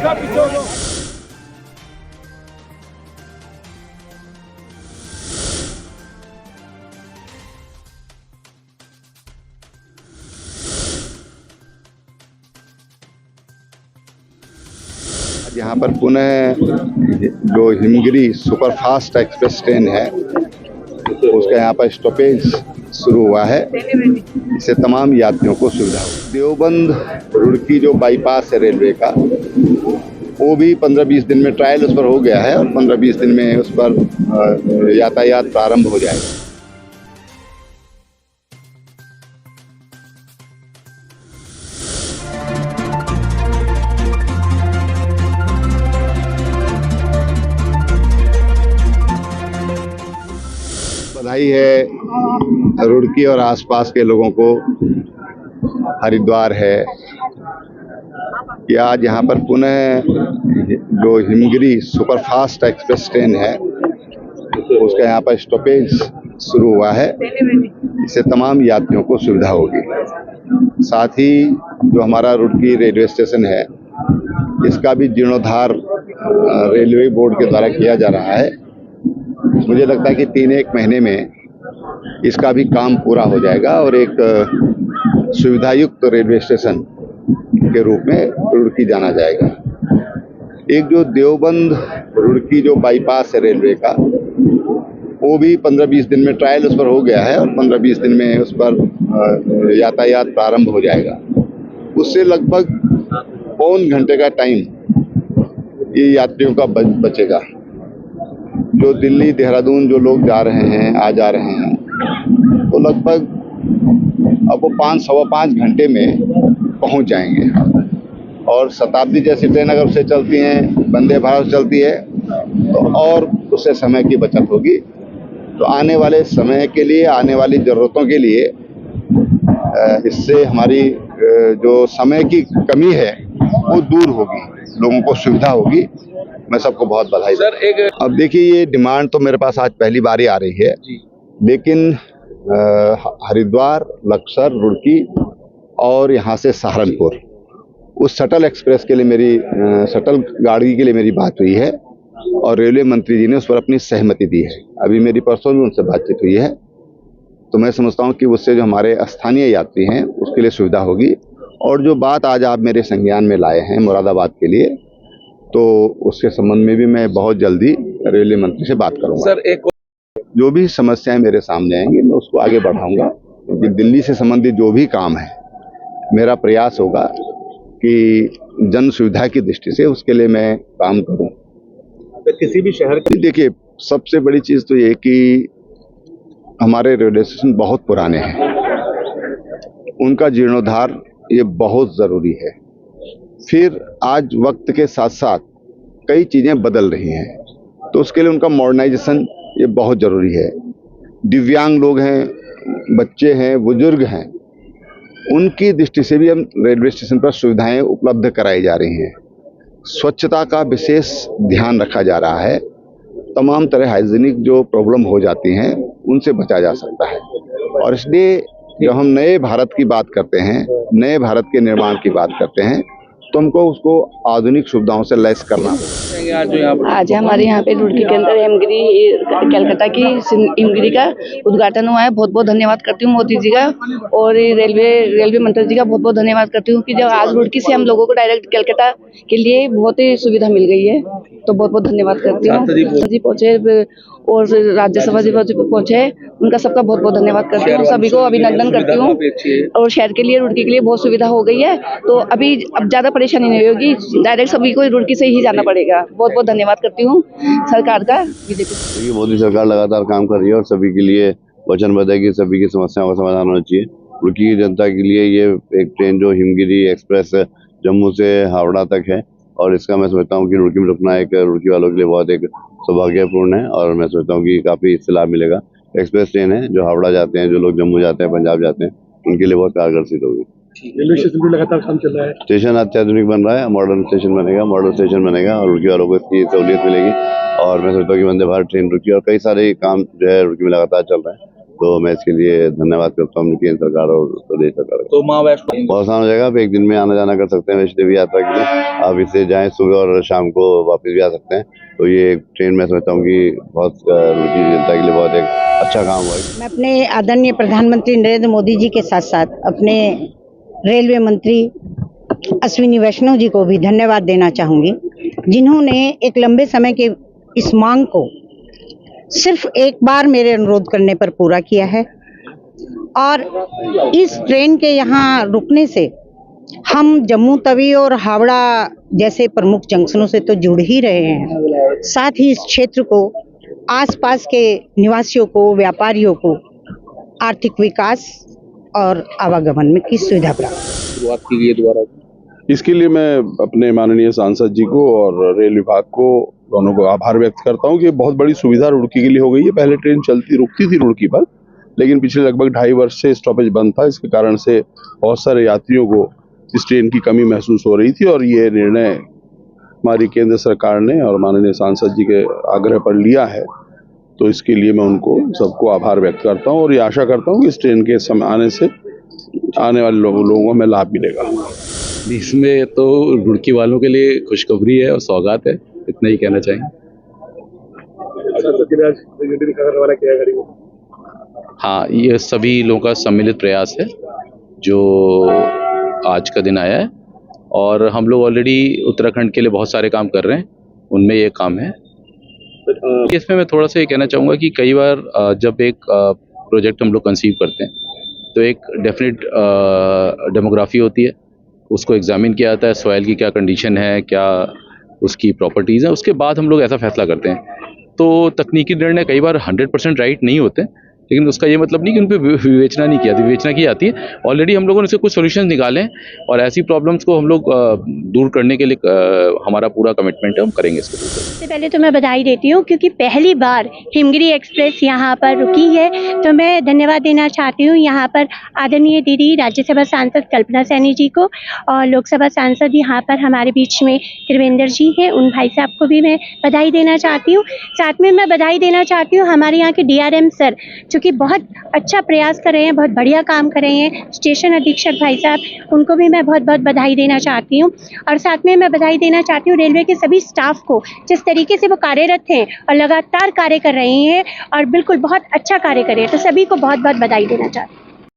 यहाँ पर पुनः जो हिमगिरी सुपरफास्ट एक्सप्रेस ट्रेन है उसका यहाँ पर स्टॉपेज शुरू हुआ है। इससे तमाम यात्रियों को सुविधा हो। देवबंद रुड़की जो बाईपास है रेलवे का, वो भी 15-20 दिन में ट्रायल उस पर हो गया है और 15-20 दिन में उस पर यातायात प्रारंभ हो जाएगा। बधाई है रुड़की और आसपास के लोगों को, हरिद्वार है कि आज यहाँ पर पुनः जो हिमगिरी सुपरफास्ट एक्सप्रेस ट्रेन है उसका यहाँ पर स्टॉपेज शुरू हुआ है। इससे तमाम यात्रियों को सुविधा होगी। साथ ही जो हमारा रुड़की रेलवे स्टेशन है इसका भी जीर्णोद्धार रेलवे बोर्ड के द्वारा किया जा रहा है। मुझे लगता है कि 3-1 महीने में इसका भी काम पूरा हो जाएगा और एक सुविधायुक्त रेलवे स्टेशन के रूप में रुड़की जाना जाएगा। एक जो देवबंद रुड़की जो बाईपास है रेलवे का, वो भी 15-20 दिन में ट्रायल उस पर हो गया है और 15-20 दिन में उस पर यातायात प्रारंभ हो जाएगा। उससे लगभग पौन घंटे का टाइम ये यात्रियों का बचेगा। जो दिल्ली देहरादून जो लोग जा रहे हैं, आ जा रहे हैं, तो लगभग अब वो 5-5.25 घंटे में पहुंच जाएंगे। और शताब्दी जैसी ट्रेन अगर उससे चलती हैं, वंदे भारत चलती है, तो और उससे समय की बचत होगी। तो आने वाले समय के लिए, आने वाली ज़रूरतों के लिए इससे हमारी जो समय की कमी है वो दूर होगी, लोगों को सुविधा होगी। मैं सबको बहुत बधाई सर। अब देखिए, ये डिमांड तो मेरे पास आज पहली बार ही आ रही है, लेकिन हरिद्वार, लक्सर, रुड़की और यहाँ से सहारनपुर उस शटल एक्सप्रेस के लिए शटल गाड़ी के लिए मेरी बात हुई है और रेलवे मंत्री जी ने उस पर अपनी सहमति दी है। अभी मेरी परसों भी उनसे बातचीत हुई है। तो मैं समझता हूँ कि उससे जो हमारे स्थानीय यात्री हैं उसके लिए सुविधा होगी। और जो बात आज आप मेरे संज्ञान में लाए हैं मुरादाबाद के लिए, तो उसके संबंध में भी मैं बहुत जल्दी रेलवे मंत्री से बात करूंगा। सर, एक जो भी समस्याएं मेरे सामने आएंगी मैं उसको आगे बढ़ाऊंगा, क्योंकि दिल्ली से संबंधित जो भी काम है मेरा प्रयास होगा कि जन सुविधा की दृष्टि से उसके लिए मैं काम करूं। किसी भी शहर की देखिए, सबसे बड़ी चीज तो ये कि हमारे रेलवे स्टेशन बहुत पुराने हैं, उनका जीर्णोद्धार ये बहुत ज़रूरी है। फिर आज वक्त के साथ साथ कई चीज़ें बदल रही हैं, तो उसके लिए उनका मॉडर्नाइजेशन ये बहुत ज़रूरी है। दिव्यांग लोग हैं, बच्चे हैं, बुजुर्ग हैं, उनकी दृष्टि से भी हम रेलवे स्टेशन पर सुविधाएं उपलब्ध कराई जा रही हैं। स्वच्छता का विशेष ध्यान रखा जा रहा है। तमाम तरह हाइजीनिक जो प्रॉब्लम हो जाती हैं उनसे बचा जा सकता है। और इसलिए जब हम नए भारत की बात करते हैं, नए भारत के निर्माण की बात करते हैं, तो हमको उसको आधुनिक सुविधाओं से लैस करना होगा। आज हमारे यहाँ पे रुड़की के अंदर हिमगिरी, कलकत्ता की हिमगिरी का उद्घाटन हुआ है। बहुत बहुत धन्यवाद करती हूँ मोदी जी का और रेलवे मंत्री जी का बहुत बहुत धन्यवाद करती हूँ कि जब आज रुड़की से हम लोगों को डायरेक्ट कलकत्ता के लिए बहुत ही सुविधा मिल गई है, तो बहुत बहुत धन्यवाद करती हूँ। जी पहुँचे और राज्यसभा जी पहुँचे, उनका सबका बहुत बहुत धन्यवाद करती हूँ। सभी को अभिनंदन करती हूँ। और शहर के लिए, रुड़की के लिए बहुत सुविधा हो गई है, तो अब ज़्यादा परेशानी नहीं होगी। डायरेक्ट सभी को रुड़की से ही जाना पड़ेगा। बहुत बहुत धन्यवाद करती हूँ सरकार का। देखिए, मोदी सरकार लगातार काम कर रही है और सभी के लिए वचनबद्ध है कि सभी की समस्याओं का समाधान होना चाहिए। रुड़की की जनता के लिए ये एक ट्रेन जो हिमगिरी एक्सप्रेस जम्मू से हावड़ा तक है, और इसका मैं समझता हूँ कि रुड़की में रुकना एक रुड़की वालों के लिए बहुत एक सौभाग्यपूर्ण है, और मैं सोचता हूँ कि काफ़ी इससे लाभ मिलेगा। एक्सप्रेस ट्रेन है जो हावड़ा जाते हैं, जो लोग जम्मू जाते हैं, पंजाब जाते हैं, उनके लिए बहुत कारगर सिद्ध होगी। रेलवे स्टेशन पर लगातार काम चल रहा है। स्टेशन अत्याधुनिक बन रहा है, मॉडर्न स्टेशन बनेगा और रुड़की वालों को इसकी सहूलियत मिलेगी। और मैं सोचता हूँ कि वंदे भारत ट्रेन रुड़की और कई सारे काम जो है रुड़की में लगातार चल रहे हैं, तो मैं इसके लिए धन्यवाद करता हूँ केंद्र सरकार और प्रदेश सरकार का। तो माँ वैष्णो बहुत आसान हो जाएगा, आप एक दिन में आना जाना कर सकते हैं वैष्णो देवी यात्रा के लिए। आप इससे जाएं सुबह और शाम को वापस भी आ सकते हैं। तो ये एक ट्रेन मैं समझता हूँ कि बहुत रुड़की जनता के लिए बहुत एक अच्छा काम हुआ है। मैं अपने आदरणीय प्रधानमंत्री नरेंद्र मोदी जी के साथ साथ अपने रेलवे मंत्री अश्विनी वैष्णव जी को भी धन्यवाद देना चाहूँगी, जिन्होंने एक लंबे समय के इस मांग को सिर्फ एक बार मेरे अनुरोध करने पर पूरा किया है। और इस ट्रेन के यहाँ रुकने से हम जम्मू तवी और हावड़ा जैसे प्रमुख जंक्शनों से तो जुड़ ही रहे हैं, साथ ही इस क्षेत्र को, आसपास के निवासियों को, व्यापारियों को आर्थिक विकास और आवागमन में की सुविधा प्राप्त। शुरुआत की गई है दोबारा। इसके लिए मैं अपने माननीय सांसद जी को और रेल विभाग को दोनों को आभार व्यक्त करता हूँ कि बहुत बड़ी सुविधा रुड़की के लिए हो गई है। पहले ट्रेन रुकती थी रुड़की पर, लेकिन पिछले लगभग 2.5 वर्ष से स्टॉपेज बंद था। इसके कारण से बहुत सारे यात्रियों को इस ट्रेन की कमी महसूस हो रही थी और ये निर्णय हमारी केंद्र सरकार ने और माननीय सांसद जी के आग्रह पर लिया है। तो इसके लिए मैं उनको सबको आभार व्यक्त करता हूँ और ये आशा करता हूँ कि इस ट्रेन के समय आने से आने वाले लोगों को हमें लाभ मिलेगा। इसमें तो रुड़की वालों के लिए खुशखबरी है और सौगात है, इतना ही कहना चाहेंगे। रवाना किया गाड़ी को। हाँ, ये सभी लोगों का सम्मिलित प्रयास है जो आज का दिन आया है और हम लोग ऑलरेडी उत्तराखंड के लिए बहुत सारे काम कर रहे हैं, उनमें ये काम है। इसमें मैं थोड़ा सा ये कहना चाहूँगा कि कई बार जब एक प्रोजेक्ट हम लोग कंसीव करते हैं तो एक डेफिनेट डेमोग्राफी होती है, उसको एग्जामिन किया जाता है, सॉइल की क्या कंडीशन है, क्या उसकी प्रॉपर्टीज़ है, उसके बाद हम लोग ऐसा फैसला करते हैं। तो तकनीकी निर्णय कई बार 100% राइट नहीं होते, लेकिन उसका ये मतलब नहीं कि उन पर विवेचना नहीं की जाती, विवेचना की जाती है। ऑलरेडी हम लोगों ने इसके कुछ सॉल्यूशंस निकाले हैं और ऐसी प्रॉब्लम्स को हम लोग दूर करने के लिए हमारा पूरा कमिटमेंट है, हम करेंगे इसको। सबसे पहले तो मैं बधाई देती हूँ क्योंकि पहली बार हिमगिरी एक्सप्रेस यहाँ पर रुकी है, तो मैं धन्यवाद देना चाहती हूँ यहाँ पर आदरणीय दीदी राज्यसभा सांसद कल्पना सैनी जी को और लोकसभा सांसद यहाँ पर हमारे बीच में त्रिवेंद्र जी हैं, उन भाई साहब को भी मैं बधाई देना चाहती हूँ। साथ में मैं बधाई देना चाहती हूँ हमारे यहाँ के DRM सर, कि बहुत अच्छा प्रयास कर रहे हैं, बहुत बढ़िया काम कर रहे हैं। स्टेशन अधीक्षक भाई साहब, उनको भी मैं बहुत बहुत बधाई देना चाहती हूँ। और साथ में मैं बधाई देना चाहती हूँ रेलवे के सभी स्टाफ को, जिस तरीके से वो कार्यरत हैं और लगातार कार्य कर रहे हैं और बिल्कुल बहुत अच्छा कार्य कर रहे हैं, तो सभी को बहुत बहुत बधाई देना चाहती हूँ।